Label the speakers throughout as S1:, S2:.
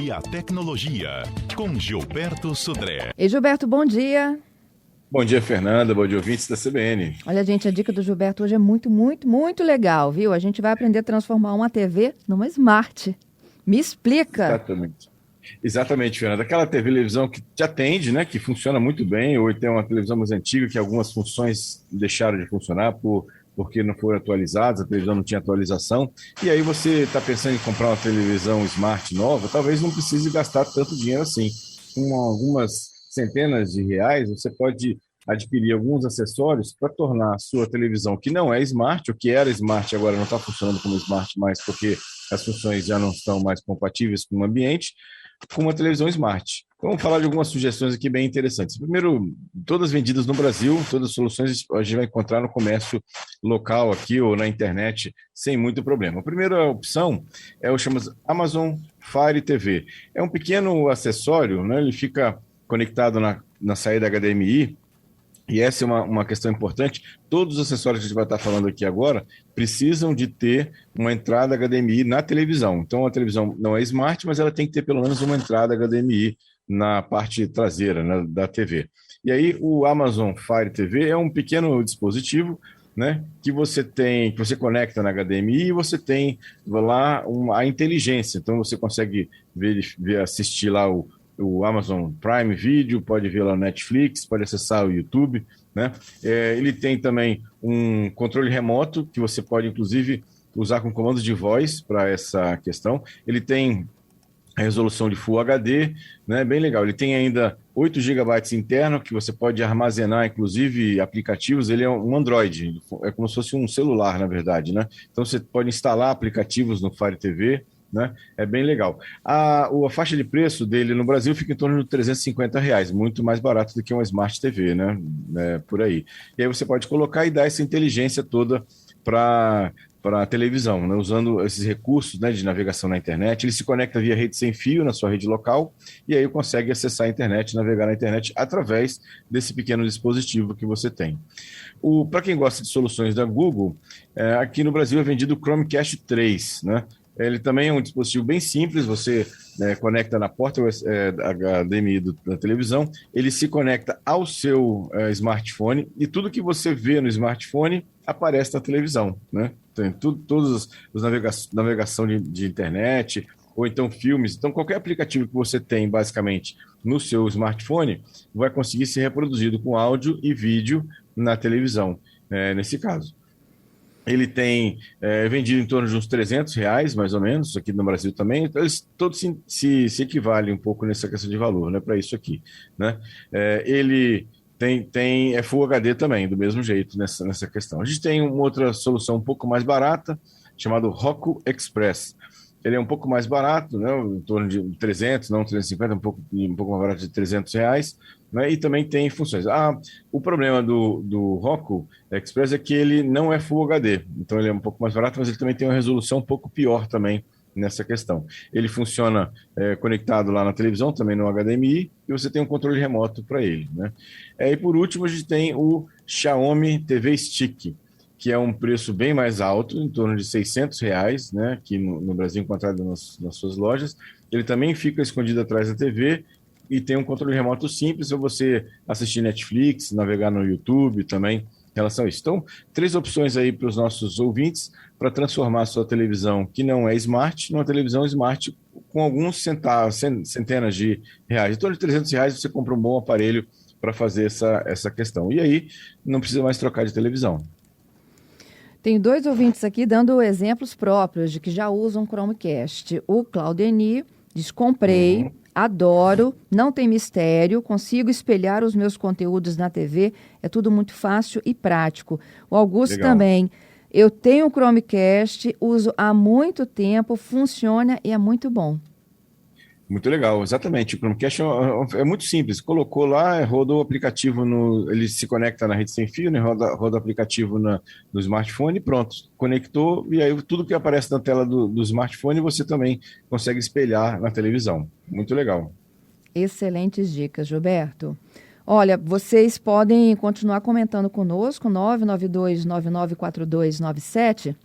S1: e a tecnologia, com Gilberto Sudré.
S2: Ei, Gilberto, bom dia.
S3: Bom dia, Fernanda. Bom dia, ouvintes da CBN.
S2: Olha, gente, a dica do Gilberto hoje é muito legal, viu? A gente vai aprender a transformar uma TV numa Smart. Me explica.
S3: Exatamente, Fernanda. Aquela televisão que te atende, né, que funciona muito bem, ou então uma televisão mais antiga que algumas funções deixaram de funcionar porque não foram atualizadas, a televisão não tinha atualização, e aí você está pensando em comprar uma televisão Smart nova, talvez não precise gastar tanto dinheiro assim. Com algumas centenas de reais, você pode adquirir alguns acessórios para tornar a sua televisão, que não é Smart, ou que era Smart agora não está funcionando como Smart mais porque as funções já não estão mais compatíveis com o ambiente, com uma televisão Smart. Então, vamos falar de algumas sugestões aqui bem interessantes. Primeiro, todas vendidas no Brasil, todas as soluções a gente vai encontrar no comércio local aqui ou na internet sem muito problema. A primeira opção é o chamado Amazon Fire TV. É um pequeno acessório, né? Ele fica conectado na saída HDMI. E essa é uma questão importante. Todos os acessórios que a gente vai estar falando aqui agora precisam de ter uma entrada HDMI na televisão. Então, a televisão não é Smart, mas ela tem que ter pelo menos uma entrada HDMI na parte traseira, né, da TV. E aí, o Amazon Fire TV é um pequeno dispositivo, né, que você conecta na HDMI e você tem lá a inteligência. Então, você consegue assistir lá o Amazon Prime Video, pode ver lá no Netflix, pode acessar o YouTube, né? Ele tem também um controle remoto que você pode, inclusive, usar com comandos de voz para essa questão. Ele tem a resolução de Full HD, né? Bem legal. Ele tem ainda 8 GB interno que você pode armazenar, inclusive, aplicativos. Ele é um Android, é como se fosse um celular, na verdade, né? Então, você pode instalar aplicativos no Fire TV, né? É bem legal. A faixa de preço dele no Brasil fica em torno de R$350, muito mais barato do que uma Smart TV, né? Por aí. E aí você pode colocar e dar essa inteligência toda para a televisão, né? Usando esses recursos, né, de navegação na internet. Ele se conecta via rede sem fio na sua rede local e aí consegue acessar a internet, navegar na internet através desse pequeno dispositivo que você tem. Para quem gosta de soluções da Google, aqui no Brasil é vendido o Chromecast 3, né? Ele também é um dispositivo bem simples, você conecta na porta HDMI da televisão, ele se conecta ao seu smartphone e tudo que você vê no smartphone aparece na televisão, né? Tem todos os navegação de internet, ou então filmes. Então, qualquer aplicativo que você tem, basicamente, no seu smartphone, vai conseguir ser reproduzido com áudio e vídeo na televisão, nesse caso. Ele tem vendido em torno de uns R$300, mais ou menos, aqui no Brasil também. Então, eles todos se equivalem um pouco nessa questão de valor, né, para isso aqui, né? Ele tem Full HD também, do mesmo jeito, nessa questão. A gente tem uma outra solução um pouco mais barata, chamada Roku Express. Ele é um pouco mais barato, né, em torno de 300, não 350, um pouco mais barato de R$300, né, e também tem funções. O problema do Roku Express é que ele não é Full HD, então ele é um pouco mais barato, mas ele também tem uma resolução um pouco pior também nessa questão. Ele funciona conectado lá na televisão, também no HDMI, e você tem um controle remoto para ele, né? E por último, a gente tem o Xiaomi TV Stick, que é um preço bem mais alto, em torno de R$600, né, aqui no Brasil, encontrado nas suas lojas. Ele também fica escondido atrás da TV e tem um controle remoto simples para você assistir Netflix, navegar no YouTube também, em relação a isso. Então, 3 opções aí para os nossos ouvintes para transformar a sua televisão, que não é Smart, numa televisão Smart com alguns centenas de reais. Em torno de R$300 você compra um bom aparelho para fazer essa questão. E aí, não precisa mais trocar de televisão.
S2: Tem 2 ouvintes aqui dando exemplos próprios de que já usam Chromecast. O Claudeni diz: comprei, adoro, não tem mistério, consigo espelhar os meus conteúdos na TV, é tudo muito fácil e prático. O Augusto
S3: Legal.
S2: também: eu tenho o Chromecast, uso há muito tempo, funciona e é muito bom.
S3: Muito legal, exatamente. O Chromecast é muito simples. Colocou lá, rodou o aplicativo, ele se conecta na rede sem fio, né? Roda o aplicativo no smartphone e pronto. Conectou e aí tudo que aparece na tela do smartphone você também consegue espelhar na televisão. Muito legal.
S2: Excelentes dicas, Gilberto. Olha, vocês podem continuar comentando conosco, 992-994297.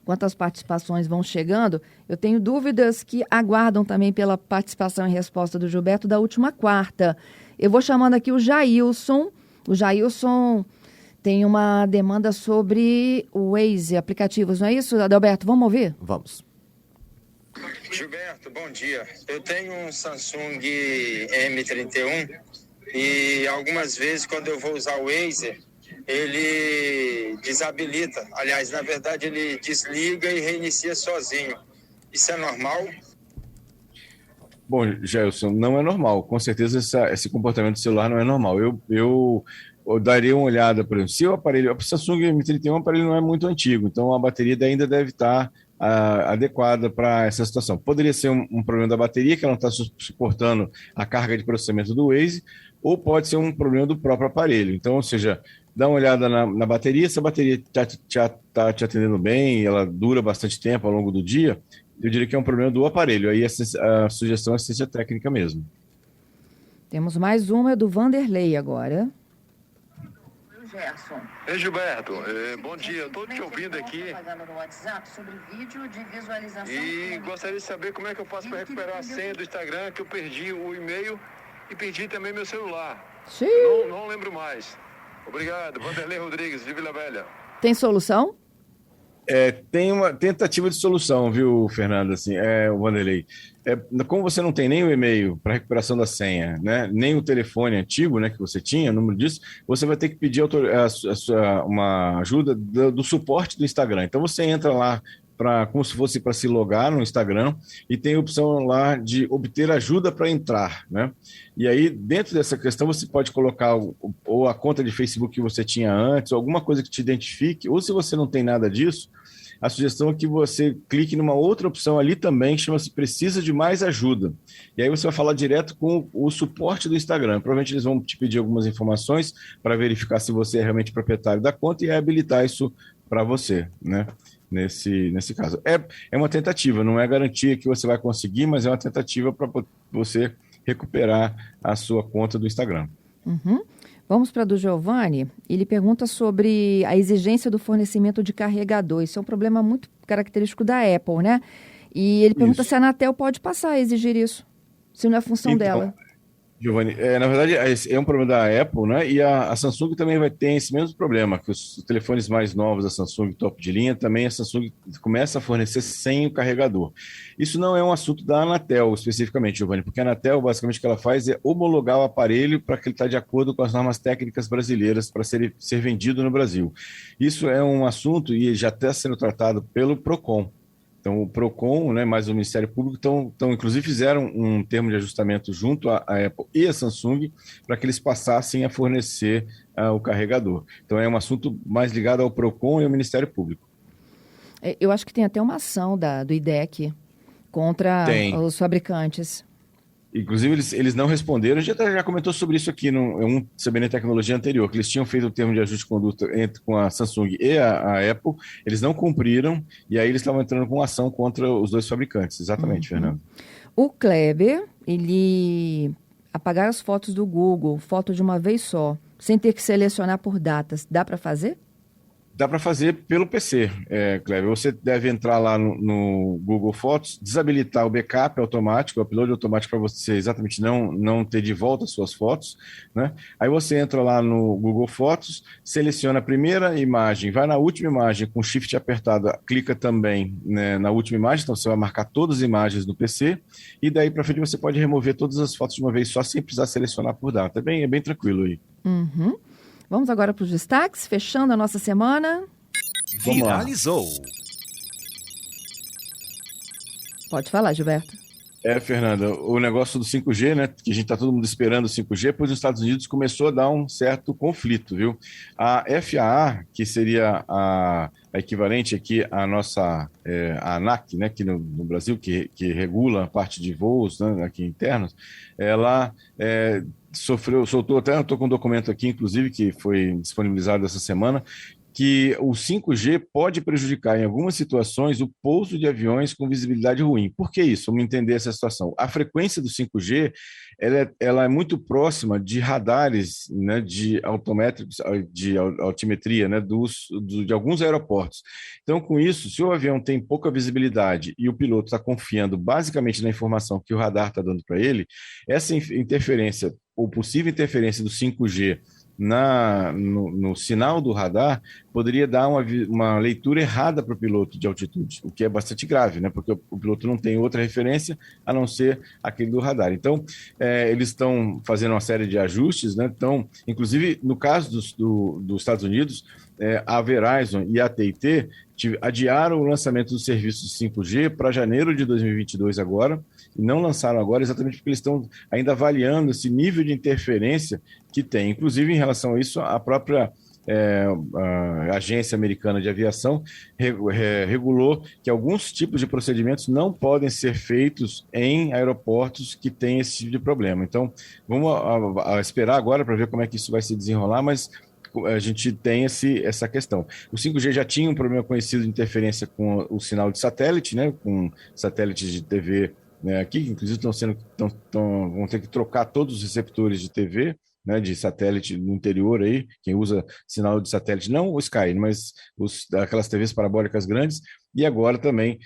S2: enquanto as participações vão chegando, eu tenho dúvidas que aguardam também pela participação e resposta do Gilberto da última quarta. Eu vou chamando aqui o Jailson. O Jailson tem uma demanda sobre o Waze, aplicativos, não é isso, Adalberto? Vamos ouvir?
S4: Vamos.
S5: Gilberto, bom dia. Eu tenho um Samsung M31 e algumas vezes quando eu vou usar o Waze, ele desabilita. Aliás, na verdade, ele desliga e reinicia sozinho. Isso é normal?
S3: Bom, Gelson, não é normal. Com certeza esse comportamento do celular não é normal. Eu daria uma olhada, por exemplo, se o aparelho, o Samsung M31, o aparelho não é muito antigo, então a bateria ainda deve estar adequada para essa situação. Poderia ser um problema da bateria, que ela não está suportando a carga de processamento do Waze, ou pode ser um problema do próprio aparelho. Então, ou seja, dá uma olhada na bateria, se a bateria está te atendendo bem, ela dura bastante tempo ao longo do dia, eu diria que é um problema do aparelho. Aí a sugestão é assistência técnica mesmo.
S2: Temos mais uma, é do Vanderlei agora.
S6: Ei, Gilberto, bom dia. Estou te ouvindo aqui e gostaria de saber como é que eu faço para recuperar a senha do Instagram, que eu perdi o e-mail e perdi também meu celular. Não lembro mais. Obrigado. Vanderlei Rodrigues, de Vila Velha.
S2: Tem solução?
S3: Tem uma tentativa de solução, viu, Fernando? Assim, o Vanderlei. Como você não tem nem o e-mail para recuperação da senha, né, nem o telefone antigo, né, que você tinha, o número disso, você vai ter que pedir uma ajuda do suporte do Instagram. Então você entra lá como se fosse para se logar no Instagram e tem a opção lá de obter ajuda para entrar, né? E aí, dentro dessa questão, você pode colocar ou a conta de Facebook que você tinha antes, ou alguma coisa que te identifique, ou se você não tem nada disso, a sugestão é que você clique numa outra opção ali também, que chama-se Precisa de Mais Ajuda. E aí você vai falar direto com o suporte do Instagram. Provavelmente eles vão te pedir algumas informações para verificar se você é realmente proprietário da conta e habilitar isso para você, né? Nesse caso. É uma tentativa, não é garantia que você vai conseguir, mas é uma tentativa para você recuperar a sua conta do Instagram.
S2: Uhum. Vamos para a do Giovanni. Ele pergunta sobre a exigência do fornecimento de carregador. Isso é um problema muito característico da Apple, né? E ele pergunta se a Anatel pode passar a exigir isso, se não é função dela.
S3: Giovanni, na verdade, é um problema da Apple, né? E a Samsung também vai ter esse mesmo problema, que os telefones mais novos da Samsung, top de linha, também a Samsung começa a fornecer sem o carregador. Isso não é um assunto da Anatel, especificamente, Giovanni, porque a Anatel, basicamente, o que ela faz é homologar o aparelho para que ele está de acordo com as normas técnicas brasileiras para ser vendido no Brasil. Isso é um assunto e já está sendo tratado pelo Procon. Então, o Procon, né, mais o Ministério Público, inclusive fizeram um termo de ajustamento junto à Apple e à Samsung para que eles passassem a fornecer o carregador. Então, é um assunto mais ligado ao Procon e ao Ministério Público.
S2: Eu acho que tem até uma ação do IDEC contra os fabricantes. Inclusive,
S3: eles não responderam. A gente já comentou sobre isso aqui em um CBN Tecnologia anterior, que eles tinham feito o termo de ajuste de conduta com a Samsung e a Apple, eles não cumpriram, e aí eles estavam entrando com ação contra os dois fabricantes. Exatamente, Fernando.
S2: O Kleber, ele apagar as fotos do Google, foto de uma vez só, sem ter que selecionar por datas, dá para fazer?
S3: Dá para fazer pelo PC, Kleber. Você deve entrar lá no Google Fotos, desabilitar o backup automático, o upload automático para você exatamente não ter de volta as suas fotos, né? Aí você entra lá no Google Fotos, seleciona a primeira imagem, vai na última imagem com Shift apertado, clica também, né, na última imagem, então você vai marcar todas as imagens do PC e daí para frente você pode remover todas as fotos de uma vez só sem precisar selecionar por data. É bem tranquilo aí.
S2: Uhum. Vamos agora para os destaques, fechando a nossa semana.
S1: Viralizou.
S2: Pode falar, Gilberto.
S3: Fernanda, o negócio do 5G, né, que a gente está todo mundo esperando o 5G, pois os Estados Unidos começou a dar um certo conflito, viu? A FAA, que seria a equivalente aqui à nossa a ANAC, né, aqui no Brasil, que regula a parte de voos, né, aqui internos, ela soltou até, eu estou com um documento aqui, inclusive, que foi disponibilizado essa semana, que o 5G pode prejudicar, em algumas situações, o pouso de aviões com visibilidade ruim. Por que isso? Vamos entender essa situação. A frequência do 5G ela é muito próxima de radares, né, de autométricos, de altimetria, né, de alguns aeroportos. Então, com isso, se o avião tem pouca visibilidade e o piloto está confiando basicamente na informação que o radar está dando para ele, essa interferência, ou possível interferência do 5G no sinal do radar, poderia dar uma leitura errada para o piloto de altitude, o que é bastante grave, né? Porque o piloto não tem outra referência a não ser aquele do radar. Então, eles estão fazendo uma série de ajustes, né? Então, inclusive, no caso dos Estados Unidos, a Verizon e a AT&T adiaram o lançamento dos serviços 5G para janeiro de 2022 agora, e não lançaram agora exatamente porque eles estão ainda avaliando esse nível de interferência que tem. Inclusive, em relação a isso, a própria a Agência Americana de Aviação regulou que alguns tipos de procedimentos não podem ser feitos em aeroportos que têm esse tipo de problema. Então, vamos esperar agora para ver como é que isso vai se desenrolar, mas a gente tem essa questão. O 5G já tinha um problema conhecido de interferência com o sinal de satélite, né, com satélites de TV, né, aqui, que inclusive vão ter que trocar todos os receptores de TV, né, de satélite no interior aí, quem usa sinal de satélite, não o Sky, mas aquelas TVs parabólicas grandes, e agora também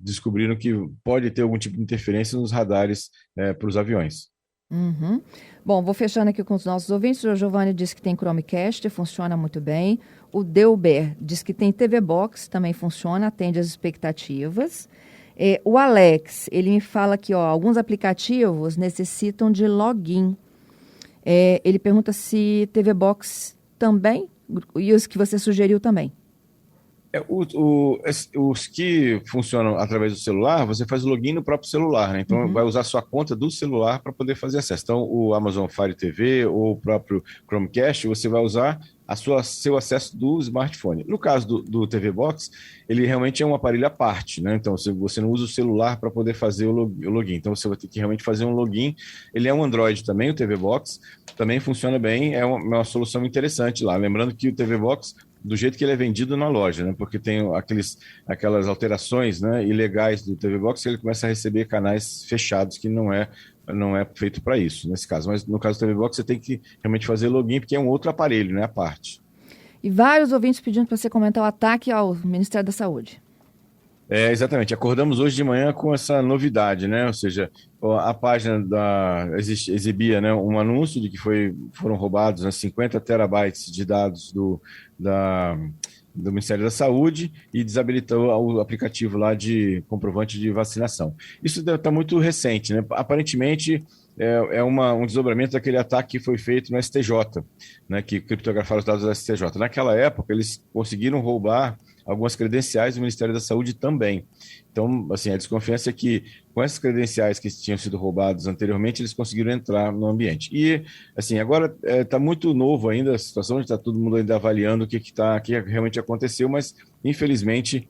S3: descobriram que pode ter algum tipo de interferência nos radares para os aviões.
S2: Uhum. Bom, vou fechando aqui com os nossos ouvintes. O Giovanni disse que tem Chromecast, funciona muito bem. O Delber diz que tem TV Box, também funciona, atende às expectativas. O Alex, ele me fala que alguns aplicativos necessitam de login. Ele pergunta se TV Box também, e os que você sugeriu também.
S3: Os que funcionam através do celular, você faz o login no próprio celular, né? Então vai usar a sua conta do celular para poder fazer acesso. Então, o Amazon Fire TV ou o próprio Chromecast, você vai usar seu acesso do smartphone. No caso do TV Box, ele realmente é um aparelho à parte, né? Então, você não usa o celular para poder fazer o login. Então, você vai ter que realmente fazer um login. Ele é um Android também, o TV Box, também funciona bem, é uma solução interessante lá. Lembrando que o TV Box, do jeito que ele é vendido na loja, né? Porque tem aquelas alterações, né, ilegais do TV Box, que ele começa a receber canais fechados, que não é feito para isso, nesse caso. Mas no caso do TV Box, você tem que realmente fazer login, porque é um outro aparelho, né, à parte.
S2: E vários ouvintes pedindo para você comentar o ataque ao Ministério da Saúde.
S3: Exatamente. Acordamos hoje de manhã com essa novidade, né? Ou seja, a página exibia, né, um anúncio de que foram roubados, né, 50 terabytes de dados do Ministério da Saúde e desabilitou o aplicativo lá de comprovante de vacinação. Isso está muito recente, né? Aparentemente um desdobramento daquele ataque que foi feito no STJ, né, que criptografaram os dados do STJ. Naquela época, eles conseguiram roubar algumas credenciais do Ministério da Saúde também. Então, assim, a desconfiança é que com essas credenciais que tinham sido roubadas anteriormente, eles conseguiram entrar no ambiente. E, assim, agora está muito novo ainda a situação, está todo mundo ainda avaliando o que realmente aconteceu, mas, infelizmente,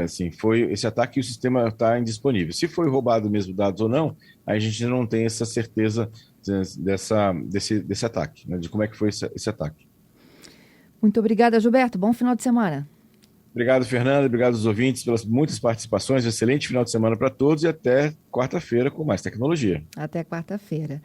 S3: assim, foi esse ataque e o sistema está indisponível. Se foi roubado mesmo dados ou não, a gente não tem essa certeza desse ataque, né, de como é que foi esse ataque.
S2: Muito obrigada, Gilberto. Bom final de semana.
S3: Obrigado, Fernanda. Obrigado aos ouvintes pelas muitas participações. Excelente final de semana para todos e até quarta-feira com mais tecnologia.
S2: Até quarta-feira.